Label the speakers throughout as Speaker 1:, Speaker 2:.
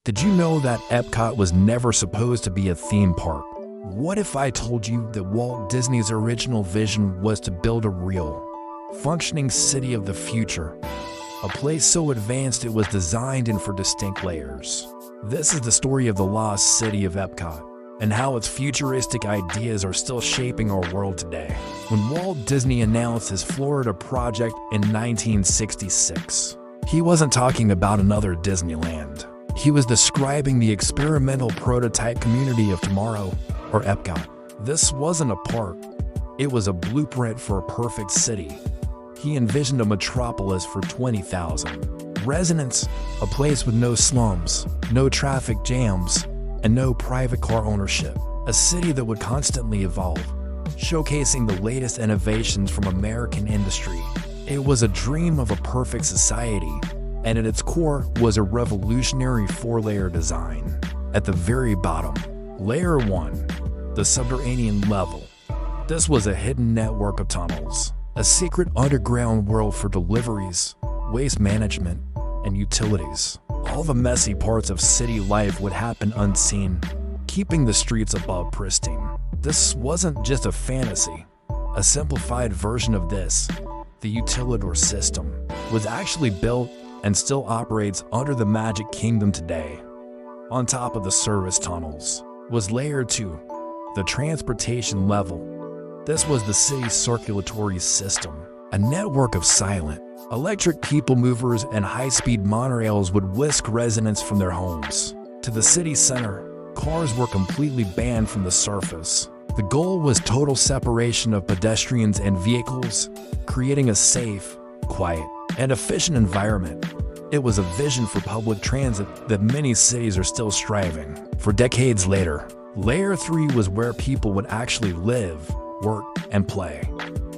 Speaker 1: Did you know that Epcot was never supposed to be a theme park? What if I told you that Walt Disney's original vision was to build a real, functioning city of the future? A place so advanced it was designed in for distinct layers. This is the story of the lost city of Epcot, and how its futuristic ideas are still shaping our world today. When Walt Disney announced his Florida project in 1966, he wasn't talking about another Disneyland. He was describing the experimental prototype community of tomorrow, or Epcot. This wasn't a park. It was a blueprint for a perfect city. He envisioned a metropolis for 20,000 residents, a place with no slums, no traffic jams, and no private car ownership. A city that would constantly evolve, showcasing the latest innovations from American industry. It was a dream of a perfect society, and at its core was a revolutionary four-layer design. At the very bottom, Layer 1, the subterranean level. This was a hidden network of tunnels, a secret underground world for deliveries, waste management, and utilities. All the messy parts of city life would happen unseen, keeping the streets above pristine. This wasn't just a fantasy. A simplified version of this, the Utilidor system, was actually built and still operates under the Magic Kingdom today. On top of the service tunnels was Layer 2, the transportation level. This was the city's circulatory system, a network of silent, electric people movers and high-speed monorails would whisk residents from their homes. To the city center, cars were completely banned from the surface. The goal was total separation of pedestrians and vehicles, creating a safe, quiet, and efficient environment. It was a vision for public transit that many cities are still striving for decades later. Layer 3 was where people would actually live, work, and play.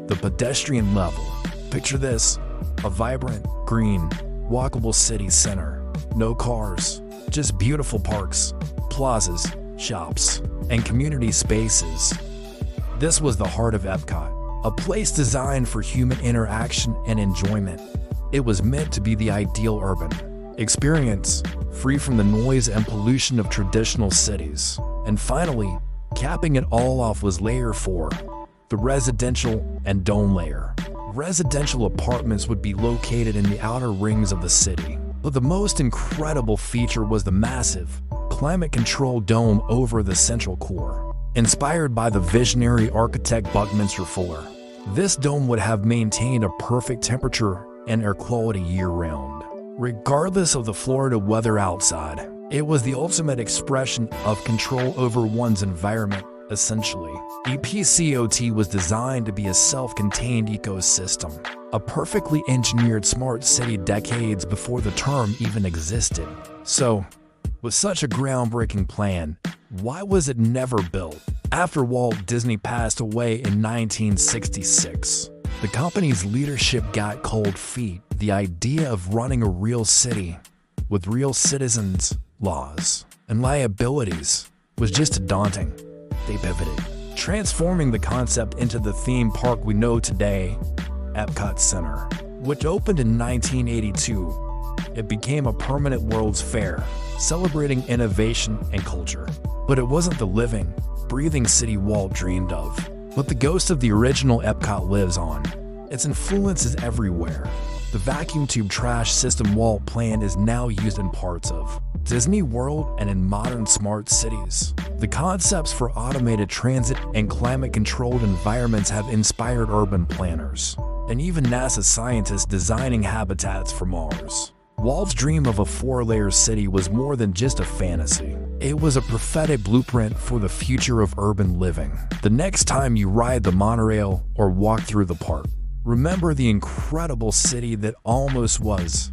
Speaker 1: The pedestrian level. Picture this, a vibrant, green, walkable city center. No cars, just beautiful parks, plazas, shops, and community spaces. This was the heart of Epcot, a place designed for human interaction and enjoyment. It was meant to be the ideal urban experience, free from the noise and pollution of traditional cities. And finally, capping it all off was Layer 4, the residential and dome layer. Residential apartments would be located in the outer rings of the city. But the most incredible feature was the massive, climate-controlled dome over the central core. Inspired by the visionary architect Buckminster Fuller, this dome would have maintained a perfect temperature and air quality year-round. Regardless of the Florida weather outside, it was the ultimate expression of control over one's environment, essentially. Epcot was designed to be a self-contained ecosystem, a perfectly engineered smart city decades before the term even existed. So, with such a groundbreaking plan, why was it never built? After Walt Disney passed away in 1966, the company's leadership got cold feet. The idea of running a real city with real citizens, laws, and liabilities was just daunting. They pivoted, transforming the concept into the theme park we know today, Epcot Center, which opened in 1982. It became a permanent World's Fair, celebrating innovation and culture. But it wasn't the living, breathing city Walt dreamed of. But the ghost of the original Epcot lives on. Its influence is everywhere. The vacuum tube trash system Walt planned is now used in parts of Disney World and in modern smart cities. The concepts for automated transit and climate-controlled environments have inspired urban planners, and even NASA scientists designing habitats for Mars. Walt's dream of a four-layer city was more than just a fantasy. It was a prophetic blueprint for the future of urban living. The next time you ride the monorail or walk through the park, remember the incredible city that almost was.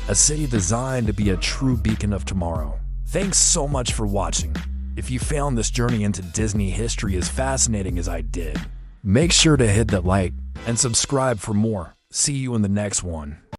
Speaker 1: A city designed to be a true beacon of tomorrow. Thanks so much for watching. If you found this journey into Disney history as fascinating as I did, make sure to hit that like and subscribe for more. See you in the next one.